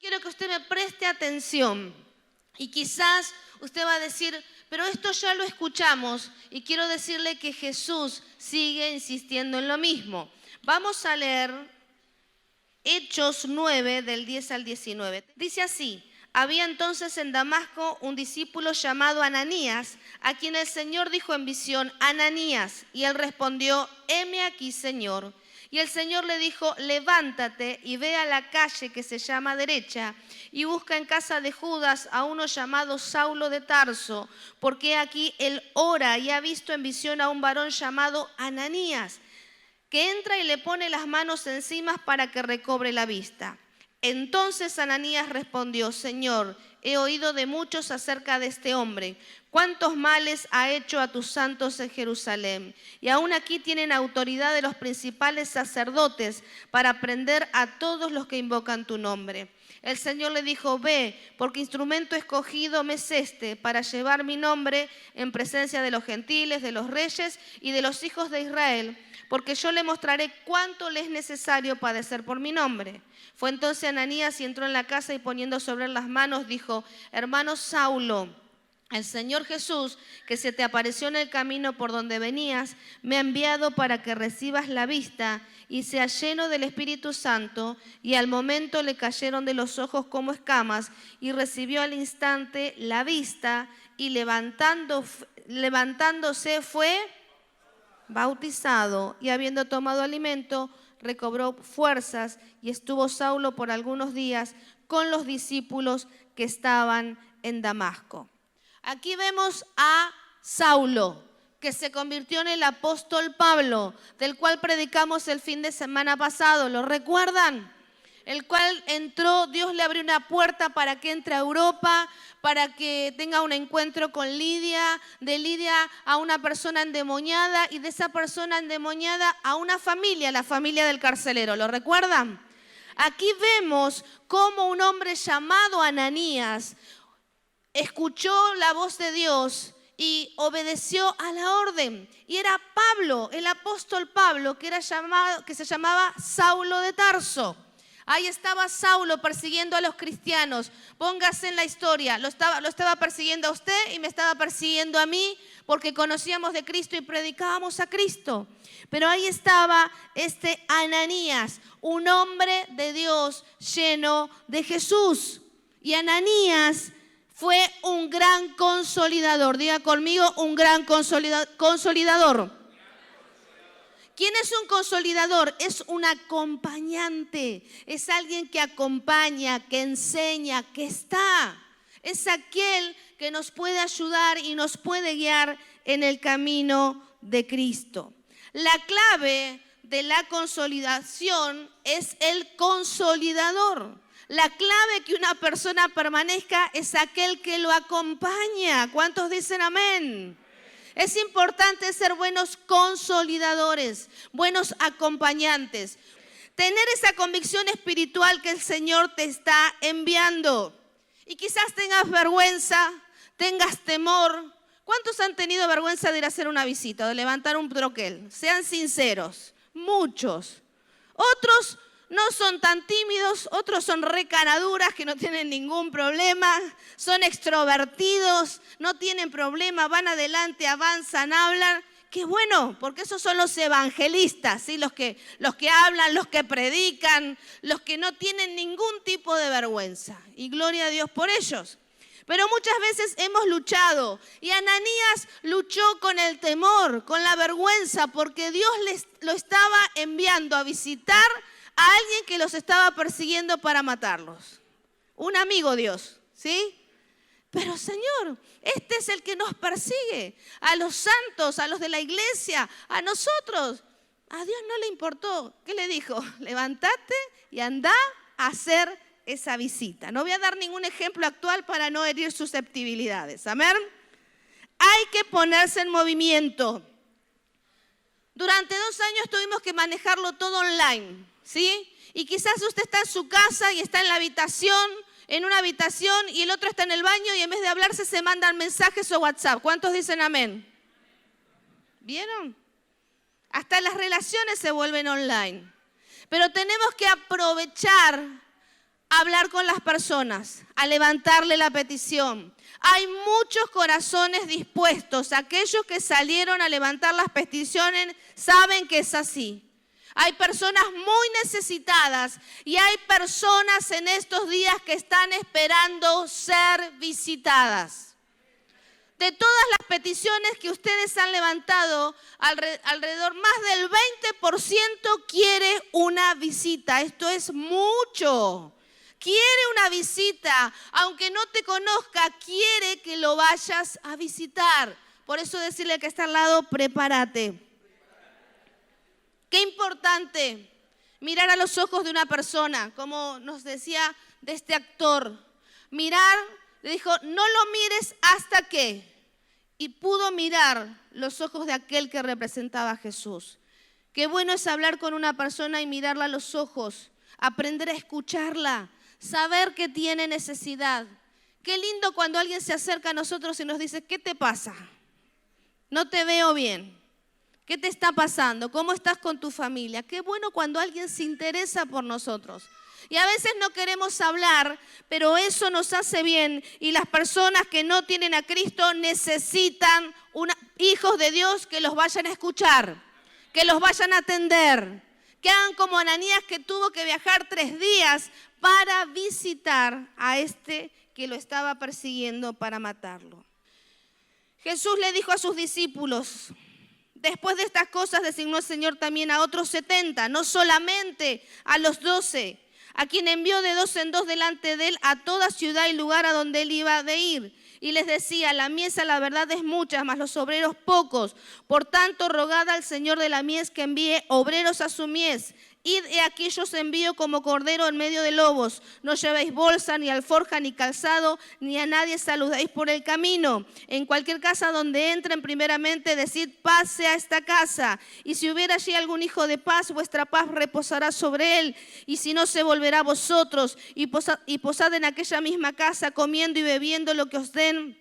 Quiero que usted me preste atención y quizás usted va a decir, pero esto ya lo escuchamos y quiero decirle que Jesús sigue insistiendo en lo mismo. Vamos a leer Hechos 9 del 10 al 19. Dice así: había entonces en Damasco un discípulo llamado Ananías, a quien el Señor dijo en visión: Ananías. Y él respondió: heme aquí, Señor. Y el Señor le dijo: levántate y ve a la calle que se llama Derecha y busca en casa de Judas a uno llamado Saulo de Tarso, porque aquí él ora y ha visto en visión a un varón llamado Ananías, que entra y le pone las manos encima para que recobre la vista. Entonces Ananías respondió: Señor, he oído de muchos acerca de este hombre, cuántos males ha hecho a tus santos en Jerusalén. Y aún aquí tienen autoridad de los principales sacerdotes para prender a todos los que invocan tu nombre. El Señor le dijo: ve, porque instrumento escogido me es este, para llevar mi nombre en presencia de los gentiles, de los reyes y de los hijos de Israel, porque yo le mostraré cuánto le es necesario padecer por mi nombre. Fue entonces Ananías y entró en la casa y poniendo sobre él las manos dijo: hermano Saulo, el Señor Jesús, que se te apareció en el camino por donde venías, me ha enviado para que recibas la vista y seas lleno del Espíritu Santo. Y al momento le cayeron de los ojos como escamas y recibió al instante la vista y levantándose fue bautizado, y habiendo tomado alimento recobró fuerzas, y estuvo Saulo por algunos días con los discípulos que estaban en Damasco. Aquí vemos a Saulo, que se convirtió en el apóstol Pablo, del cual predicamos el fin de semana pasado, ¿lo recuerdan? El cual entró, Dios le abrió una puerta para que entre a Europa, para que tenga un encuentro con Lidia, de Lidia a una persona endemoniada y de esa persona endemoniada a una familia, la familia del carcelero, ¿lo recuerdan? Aquí vemos cómo un hombre llamado Ananías escuchó la voz de Dios y obedeció a la orden. Y era Pablo, el apóstol Pablo, que se llamaba Saulo de Tarso. Ahí estaba Saulo persiguiendo a los cristianos. Póngase en la historia, lo estaba persiguiendo a usted y me estaba persiguiendo a mí, porque conocíamos de Cristo y predicábamos a Cristo. Pero ahí estaba este Ananías, un hombre de Dios lleno de Jesús. Y Ananías fue un gran consolidador. Diga conmigo, un gran consolidador. ¿Quién es un consolidador? Es un acompañante, es alguien que acompaña, que enseña, que está. Es aquel que nos puede ayudar y nos puede guiar en el camino de Cristo. La clave de la consolidación es el consolidador. La clave que una persona permanezca es aquel que lo acompaña. ¿Cuántos dicen amén? Es importante ser buenos consolidadores, buenos acompañantes. Tener esa convicción espiritual que el Señor te está enviando. Y quizás tengas vergüenza, tengas temor. ¿Cuántos han tenido vergüenza de ir a hacer una visita, de levantar un troquel? Sean sinceros, muchos. Otros no son tan tímidos, otros son recanaduras que no tienen ningún problema, son extrovertidos, no tienen problema, van adelante, avanzan, hablan. Qué bueno, porque esos son los evangelistas, ¿sí? Los que hablan, los que predican, los que no tienen ningún tipo de vergüenza. Y gloria a Dios por ellos. Pero muchas veces hemos luchado y Ananías luchó con el temor, con la vergüenza, porque Dios lo estaba enviando a visitar a alguien que los estaba persiguiendo para matarlos. Un amigo Dios, ¿sí? Pero Señor, este es el que nos persigue, a los santos, a los de la iglesia, a nosotros. A Dios no le importó. ¿Qué le dijo? Levántate y anda a hacer esa visita. No voy a dar ningún ejemplo actual para no herir susceptibilidades. Amén. Hay que ponerse en movimiento. Durante 2 años tuvimos que manejarlo todo online, ¿sí? Y quizás usted está en su casa y está en la habitación, en una habitación, y el otro está en el baño y en vez de hablarse se mandan mensajes o WhatsApp. ¿Cuántos dicen amén? ¿Vieron? Hasta las relaciones se vuelven online. Pero tenemos que aprovechar a hablar con las personas, a levantarle la petición. Hay muchos corazones dispuestos. Aquellos que salieron a levantar las peticiones saben que es así. Hay personas muy necesitadas y hay personas en estos días que están esperando ser visitadas. De todas las peticiones que ustedes han levantado, alrededor más del 20% quiere una visita. Esto es mucho. Quiere una visita, aunque no te conozca, quiere que lo vayas a visitar. Por eso decirle al que está al lado, prepárate. Qué importante mirar a los ojos de una persona, como nos decía de este actor. Mirar, le dijo, no lo mires hasta que. Y pudo mirar los ojos de aquel que representaba a Jesús. Qué bueno es hablar con una persona y mirarla a los ojos, aprender a escucharla, saber que tiene necesidad. Qué lindo cuando alguien se acerca a nosotros y nos dice, ¿qué te pasa? No te veo bien. ¿Qué te está pasando? ¿Cómo estás con tu familia? Qué bueno cuando alguien se interesa por nosotros. Y a veces no queremos hablar, pero eso nos hace bien. Y las personas que no tienen a Cristo necesitan hijos de Dios que los vayan a escuchar, que los vayan a atender, que hagan como Ananías, que tuvo que viajar 3 días para visitar a este que lo estaba persiguiendo para matarlo. Jesús le dijo a sus discípulos, después de estas cosas designó el Señor también a otros 70, no solamente a los 12, a quien envió de 2 en 2 delante de él a toda ciudad y lugar a donde él iba de ir. Y les decía, la mies a la verdad es mucha, mas los obreros pocos. Por tanto, rogad al Señor de la mies que envíe obreros a su mies. Id, he aquí yo os envío como cordero en medio de lobos. No llevéis bolsa, ni alforja, ni calzado, ni a nadie saludéis por el camino. En cualquier casa donde entren, primeramente decid, paz sea esta casa. Y si hubiera allí algún hijo de paz, vuestra paz reposará sobre él. Y si no, se volverá a vosotros. Y posad en aquella misma casa, comiendo y bebiendo lo que os den,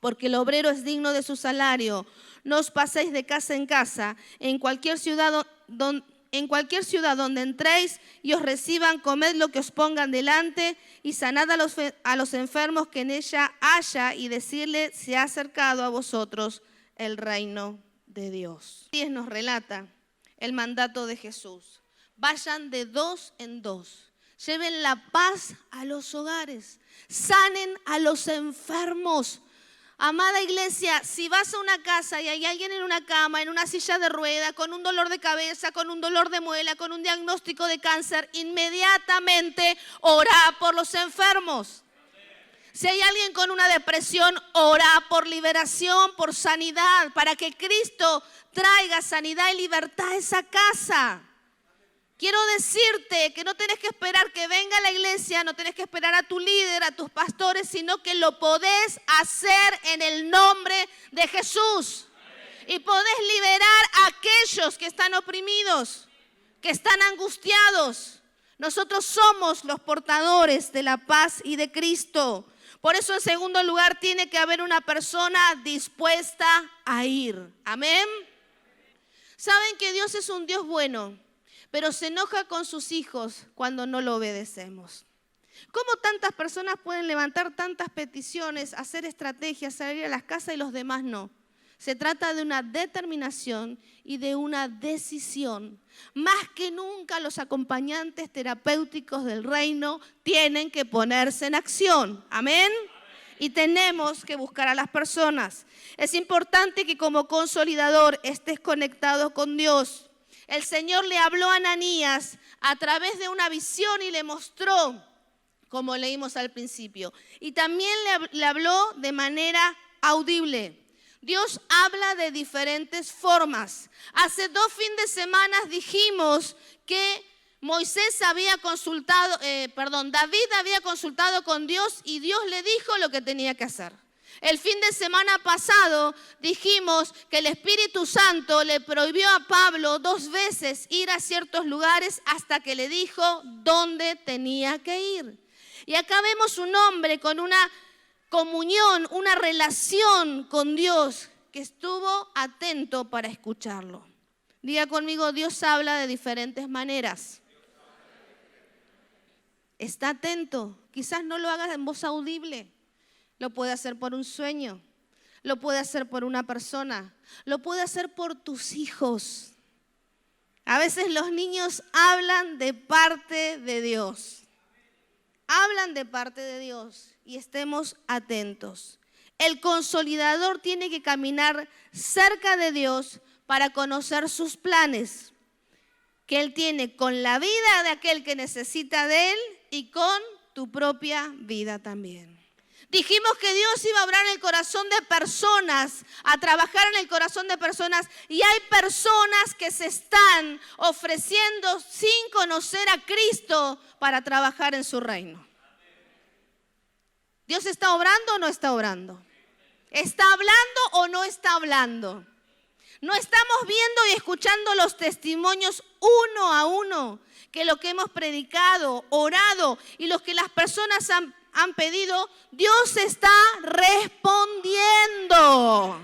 porque el obrero es digno de su salario. No os paséis de casa en casa. En cualquier ciudad donde entréis y os reciban, comed lo que os pongan delante y sanad a los enfermos que en ella haya, y decirle, se ha acercado a vosotros el reino de Dios. 10 nos relata el mandato de Jesús. Vayan de 2 en 2. Lleven la paz a los hogares. Sanen a los enfermos. Amada iglesia, si vas a una casa y hay alguien en una cama, en una silla de rueda, con un dolor de cabeza, con un dolor de muela, con un diagnóstico de cáncer, inmediatamente ora por los enfermos. Si hay alguien con una depresión, ora por liberación, por sanidad, para que Cristo traiga sanidad y libertad a esa casa. Quiero decirte que no tenés que esperar que venga la iglesia, no tenés que esperar a tu líder, a tus pastores, sino que lo podés hacer en el nombre de Jesús. Y podés liberar a aquellos que están oprimidos, que están angustiados. Nosotros somos los portadores de la paz y de Cristo. Por eso, en segundo lugar, tiene que haber una persona dispuesta a ir. Amén. Saben que Dios es un Dios bueno, pero se enoja con sus hijos cuando no lo obedecemos. ¿Cómo tantas personas pueden levantar tantas peticiones, hacer estrategias, salir a las casas y los demás no? Se trata de una determinación y de una decisión. Más que nunca los acompañantes terapéuticos del reino tienen que ponerse en acción. ¿Amén? Y tenemos que buscar a las personas. Es importante que como consolidador estés conectado con Dios. El Señor le habló a Ananías a través de una visión y le mostró, como leímos al principio. Y también le habló de manera audible. Dios habla de diferentes formas. Hace 2 fines de semana dijimos que David había consultado con Dios y Dios le dijo lo que tenía que hacer. El fin de semana pasado dijimos que el Espíritu Santo le prohibió a Pablo 2 veces ir a ciertos lugares hasta que le dijo dónde tenía que ir. Y acá vemos un hombre con una comunión, una relación con Dios que estuvo atento para escucharlo. Diga conmigo, Dios habla de diferentes maneras. Está atento. Quizás no lo hagas en voz audible. Lo puede hacer por un sueño. Lo puede hacer por una persona. Lo puede hacer por tus hijos. A veces los niños hablan de parte de Dios. Hablan de parte de Dios y estemos atentos. El consolidador tiene que caminar cerca de Dios para conocer sus planes que Él tiene con la vida de aquel que necesita de Él y con tu propia vida también. Dijimos que Dios iba a obrar en el corazón de personas, a trabajar en el corazón de personas, y hay personas que se están ofreciendo sin conocer a Cristo para trabajar en su reino. ¿Dios está obrando o no está obrando? ¿Está hablando o no está hablando? No estamos viendo y escuchando los testimonios uno a uno, que lo que hemos predicado, orado y lo que las personas han pedido, Dios está respondiendo.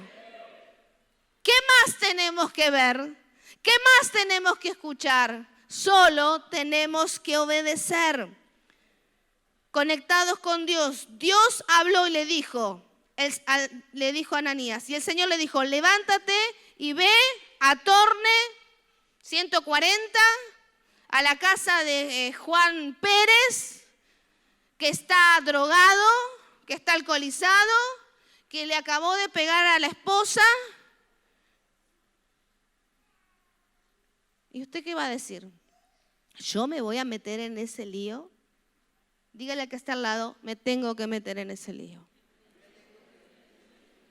¿Qué más tenemos que ver? ¿Qué más tenemos que escuchar? Solo tenemos que obedecer. Conectados con Dios, Dios habló y le dijo a Ananías, y el Señor le dijo, levántate y ve a Torne 140, a la casa de Juan Pérez, que está drogado, que está alcoholizado, que le acabó de pegar a la esposa. ¿Y usted qué va a decir? ¿Yo me voy a meter en ese lío? Dígale al que está al lado, me tengo que meter en ese lío.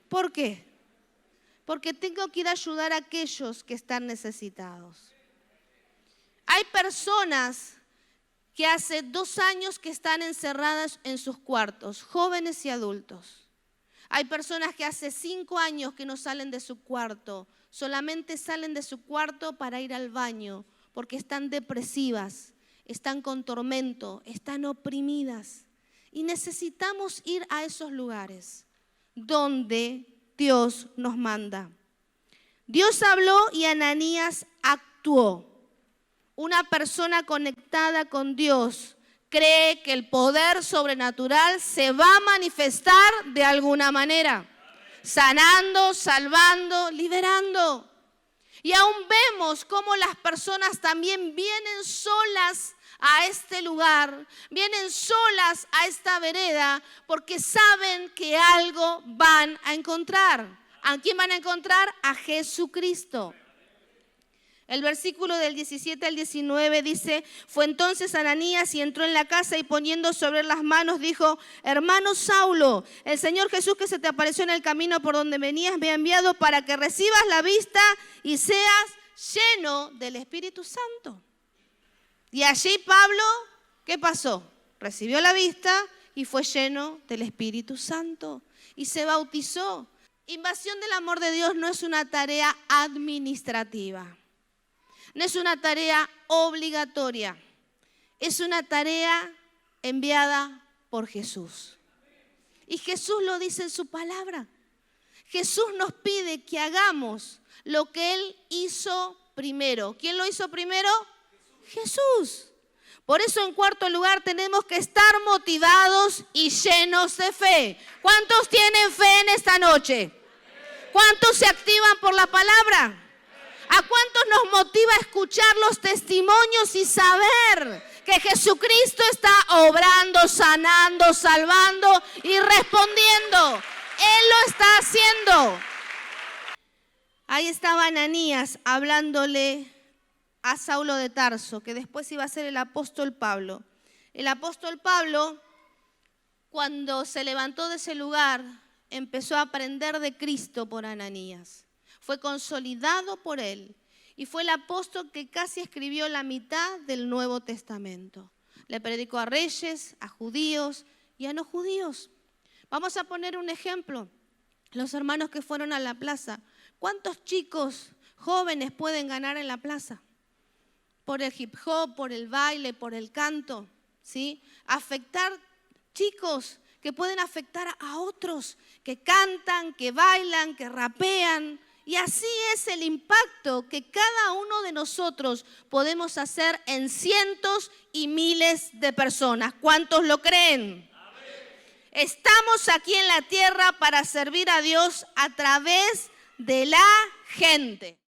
¿Por qué? Porque tengo que ir a ayudar a aquellos que están necesitados. Hay personas que hace 2 años que están encerradas en sus cuartos, jóvenes y adultos. Hay personas que hace 5 años que no salen de su cuarto, solamente salen de su cuarto para ir al baño, porque están depresivas, están con tormento, están oprimidas. Y necesitamos ir a esos lugares donde Dios nos manda. Dios habló y Ananías actuó. Una persona conectada con Dios cree que el poder sobrenatural se va a manifestar de alguna manera, sanando, salvando, liberando. Y aún vemos cómo las personas también vienen solas a este lugar, vienen solas a esta vereda porque saben que algo van a encontrar. ¿A quién van a encontrar? A Jesucristo. El versículo del 17 al 19 dice, fue entonces Ananías y entró en la casa y poniendo sobre las manos dijo, hermano Saulo, el Señor Jesús que se te apareció en el camino por donde venías me ha enviado para que recibas la vista y seas lleno del Espíritu Santo. Y allí Pablo, ¿qué pasó? Recibió la vista y fue lleno del Espíritu Santo y se bautizó. Invasión del amor de Dios no es una tarea administrativa. No es una tarea obligatoria, es una tarea enviada por Jesús. Y Jesús lo dice en su palabra. Jesús nos pide que hagamos lo que Él hizo primero. ¿Quién lo hizo primero? Jesús. Por eso, en cuarto lugar, tenemos que estar motivados y llenos de fe. ¿Cuántos tienen fe en esta noche? ¿Cuántos se activan por la palabra? ¿A cuántos nos motiva a escuchar los testimonios y saber que Jesucristo está obrando, sanando, salvando y respondiendo? Él lo está haciendo. Ahí estaba Ananías hablándole a Saulo de Tarso, que después iba a ser el apóstol Pablo. El apóstol Pablo, cuando se levantó de ese lugar, empezó a aprender de Cristo por Ananías. Fue consolidado por él y fue el apóstol que casi escribió la mitad del Nuevo Testamento. Le predicó a reyes, a judíos y a no judíos. Vamos a poner un ejemplo. Los hermanos que fueron a la plaza. ¿Cuántos chicos jóvenes pueden ganar en la plaza? Por el hip hop, por el baile, por el canto, ¿sí? Afectar chicos que pueden afectar a otros, que cantan, que bailan, que rapean. Y así es el impacto que cada uno de nosotros podemos hacer en cientos y miles de personas. ¿Cuántos lo creen? Estamos aquí en la tierra para servir a Dios a través de la gente.